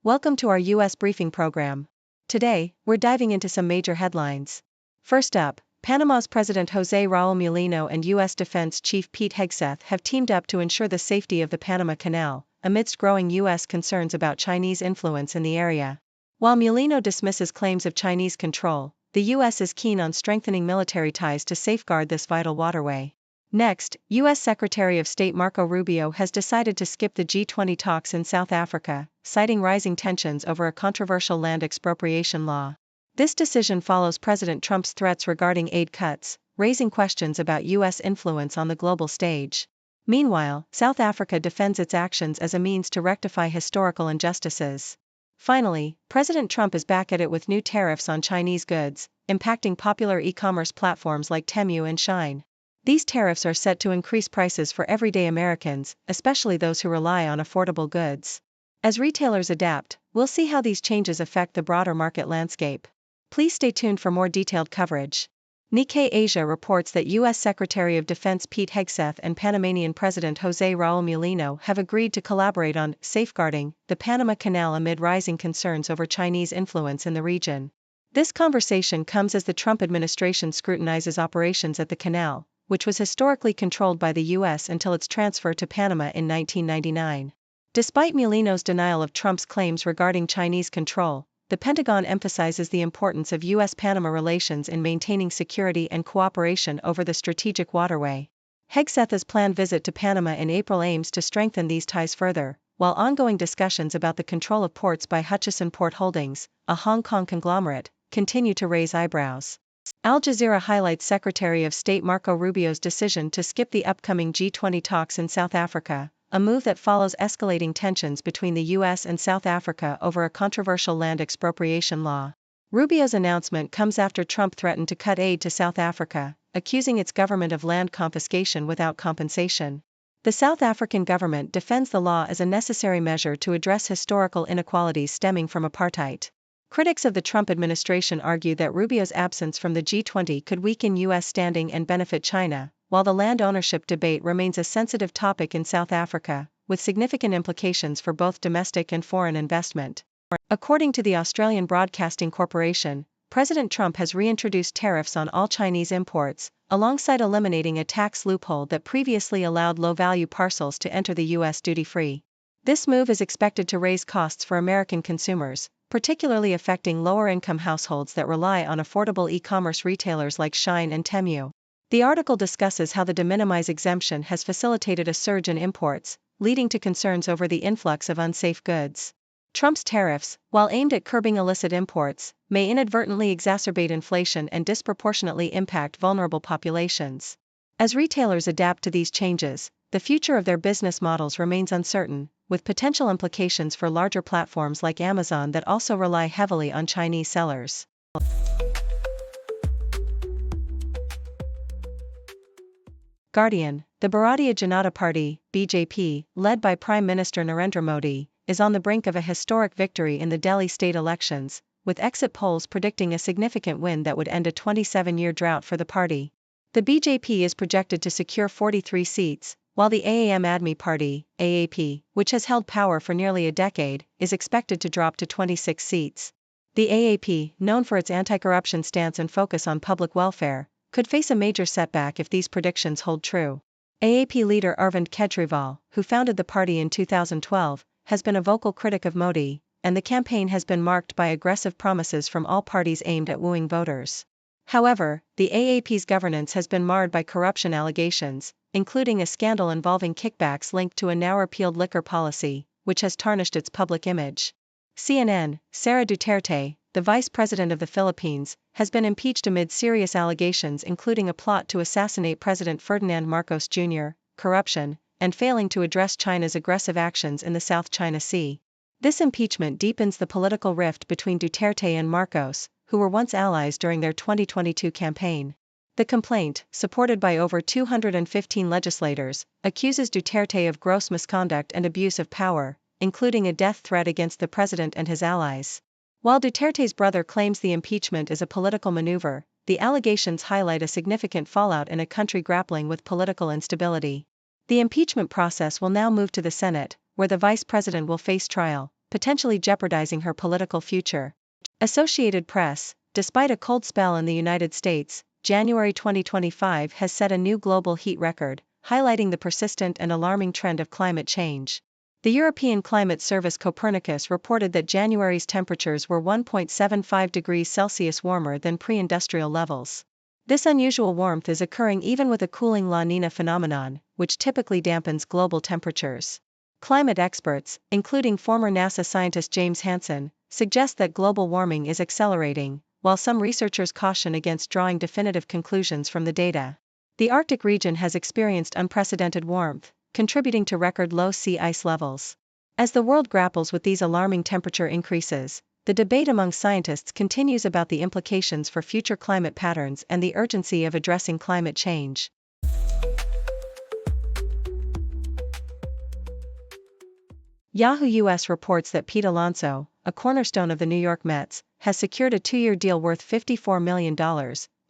Welcome to our U.S. briefing program. Today, we're diving into some major headlines. First up, Panama's President José Raul Mulino and U.S. Defense Chief Pete Hegseth have teamed up to ensure the safety of the Panama Canal, amidst growing U.S. concerns about Chinese influence in the area. While Mulino dismisses claims of Chinese control, the U.S. is keen on strengthening military ties to safeguard this vital waterway. Next, U.S. Secretary of State Marco Rubio has decided to skip the G20 talks in South Africa, citing rising tensions over a controversial land expropriation law. This decision follows President Trump's threats regarding aid cuts, raising questions about U.S. influence on the global stage. Meanwhile, South Africa defends its actions as a means to rectify historical injustices. Finally, President Trump is back at it with new tariffs on Chinese goods, impacting popular e-commerce platforms like Temu and Shein. These tariffs are set to increase prices for everyday Americans, especially those who rely on affordable goods. As retailers adapt, we'll see how these changes affect the broader market landscape. Please stay tuned for more detailed coverage. Nikkei Asia reports that U.S. Secretary of Defense Pete Hegseth and Panamanian President José Raul Mulino have agreed to collaborate on safeguarding the Panama Canal amid rising concerns over Chinese influence in the region. This conversation comes as the Trump administration scrutinizes operations at the canal, which was historically controlled by the U.S. until its transfer to Panama in 1999. Despite Mulino's denial of Trump's claims regarding Chinese control, the Pentagon emphasizes the importance of U.S.-Panama relations in maintaining security and cooperation over the strategic waterway. Hegseth's planned visit to Panama in April aims to strengthen these ties further, while ongoing discussions about the control of ports by Hutchison Port Holdings, a Hong Kong conglomerate, continue to raise eyebrows. Al Jazeera highlights Secretary of State Marco Rubio's decision to skip the upcoming G20 talks in South Africa, a move that follows escalating tensions between the U.S. and South Africa over a controversial land expropriation law. Rubio's announcement comes after Trump threatened to cut aid to South Africa, accusing its government of land confiscation without compensation. The South African government defends the law as a necessary measure to address historical inequalities stemming from apartheid. Critics of the Trump administration argue that Rubio's absence from the G20 could weaken U.S. standing and benefit China, while the land ownership debate remains a sensitive topic in South Africa, with significant implications for both domestic and foreign investment. According to the Australian Broadcasting Corporation, President Trump has reintroduced tariffs on all Chinese imports, alongside eliminating a tax loophole that previously allowed low-value parcels to enter the U.S. duty-free. This move is expected to raise costs for American consumers, particularly affecting lower-income households that rely on affordable e-commerce retailers like Shein and Temu. The article discusses how the de minimis exemption has facilitated a surge in imports, leading to concerns over the influx of unsafe goods. Trump's tariffs, while aimed at curbing illicit imports, may inadvertently exacerbate inflation and disproportionately impact vulnerable populations. As retailers adapt to these changes, the future of their business models remains uncertain, with potential implications for larger platforms like Amazon that also rely heavily on Chinese sellers. Guardian, the Bharatiya Janata Party, BJP, led by Prime Minister Narendra Modi, is on the brink of a historic victory in the Delhi state elections, with exit polls predicting a significant win that would end a 27-year drought for the party. The BJP is projected to secure 43 seats, while the Aam Admi Party, AAP, which has held power for nearly a decade, is expected to drop to 26 seats. The AAP, known for its anti-corruption stance and focus on public welfare, could face a major setback if these predictions hold true. AAP leader Arvind Kejriwal, who founded the party in 2012, has been a vocal critic of Modi, and the campaign has been marked by aggressive promises from all parties aimed at wooing voters. However, the AAP's governance has been marred by corruption allegations, including a scandal involving kickbacks linked to a now-repealed liquor policy, which has tarnished its public image. CNN, Sara Duterte, the vice president of the Philippines, has been impeached amid serious allegations including a plot to assassinate President Ferdinand Marcos Jr., corruption, and failing to address China's aggressive actions in the South China Sea. This impeachment deepens the political rift between Duterte and Marcos, who were once allies during their 2022 campaign. The complaint, supported by over 215 legislators, accuses Duterte of gross misconduct and abuse of power, including a death threat against the president and his allies. While Duterte's brother claims the impeachment is a political maneuver, the allegations highlight a significant fallout in a country grappling with political instability. The impeachment process will now move to the Senate, where the vice president will face trial, potentially jeopardizing her political future. Associated Press: despite a cold spell in the United States, January 2025 has set a new global heat record, highlighting the persistent and alarming trend of climate change. The European Climate Service Copernicus reported that January's temperatures were 1.75 degrees Celsius warmer than pre-industrial levels. This unusual warmth is occurring even with a cooling La Niña phenomenon, which typically dampens global temperatures. Climate experts, including former NASA scientist James Hansen, suggest that global warming is accelerating, while some researchers caution against drawing definitive conclusions from the data. The Arctic region has experienced unprecedented warmth, contributing to record low sea ice levels. As the world grapples with these alarming temperature increases, the debate among scientists continues about the implications for future climate patterns and the urgency of addressing climate change. Yahoo US reports that Pete Alonso, a cornerstone of the New York Mets, has secured a 2-year deal worth $54 million,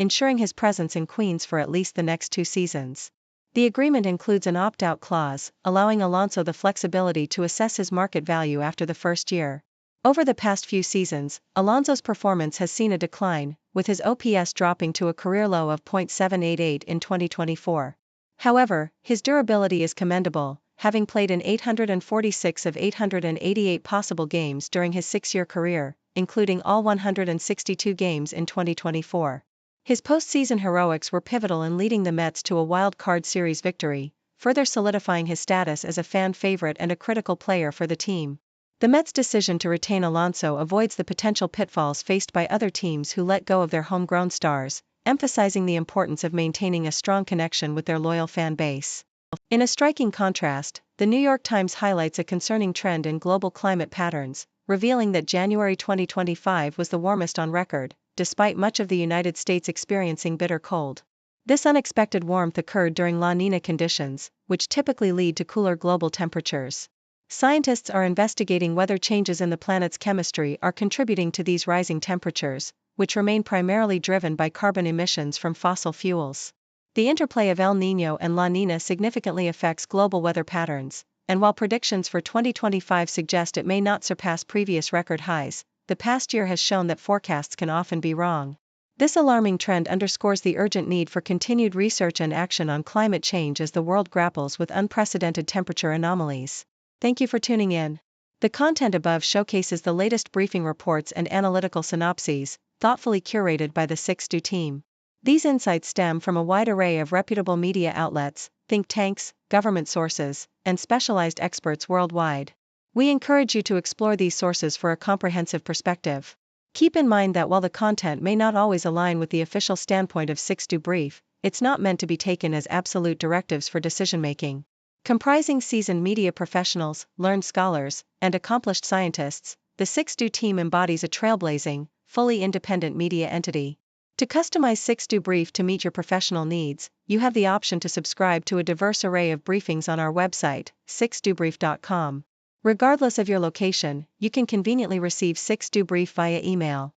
ensuring his presence in Queens for at least the next 2 seasons. The agreement includes an opt-out clause, allowing Alonso the flexibility to assess his market value after the first year. Over the past few seasons, Alonso's performance has seen a decline, with his OPS dropping to a career low of .788 in 2024. However, his durability is commendable, having played in 846 of 888 possible games during his 6-year career, including all 162 games in 2024. His postseason heroics were pivotal in leading the Mets to a wild card series victory, further solidifying his status as a fan favorite and a critical player for the team. The Mets' decision to retain Alonso avoids the potential pitfalls faced by other teams who let go of their homegrown stars, emphasizing the importance of maintaining a strong connection with their loyal fan base. In a striking contrast, the New York Times highlights a concerning trend in global climate patterns, revealing that January 2025 was the warmest on record, despite much of the United States experiencing bitter cold. This unexpected warmth occurred during La Niña conditions, which typically lead to cooler global temperatures. Scientists are investigating whether changes in the planet's chemistry are contributing to these rising temperatures, which remain primarily driven by carbon emissions from fossil fuels. The interplay of El Niño and La Niña significantly affects global weather patterns, and while predictions for 2025 suggest it may not surpass previous record highs, the past year has shown that forecasts can often be wrong. This alarming trend underscores the urgent need for continued research and action on climate change as the world grapples with unprecedented temperature anomalies. Thank you for tuning in. The content above showcases the latest briefing reports and analytical synopses, thoughtfully curated by the 6Do team. These insights stem from a wide array of reputable media outlets, think tanks, government sources, and specialized experts worldwide. We encourage you to explore these sources for a comprehensive perspective. Keep in mind that while the content may not always align with the official standpoint of 6Do Brief, it's not meant to be taken as absolute directives for decision-making. Comprising seasoned media professionals, learned scholars, and accomplished scientists, the 6Do team embodies a trailblazing, fully independent media entity. To customize 6Do Brief to meet your professional needs, you have the option to subscribe to a diverse array of briefings on our website, 6dobrief.com. Regardless of your location, you can conveniently receive 6Do Brief via email.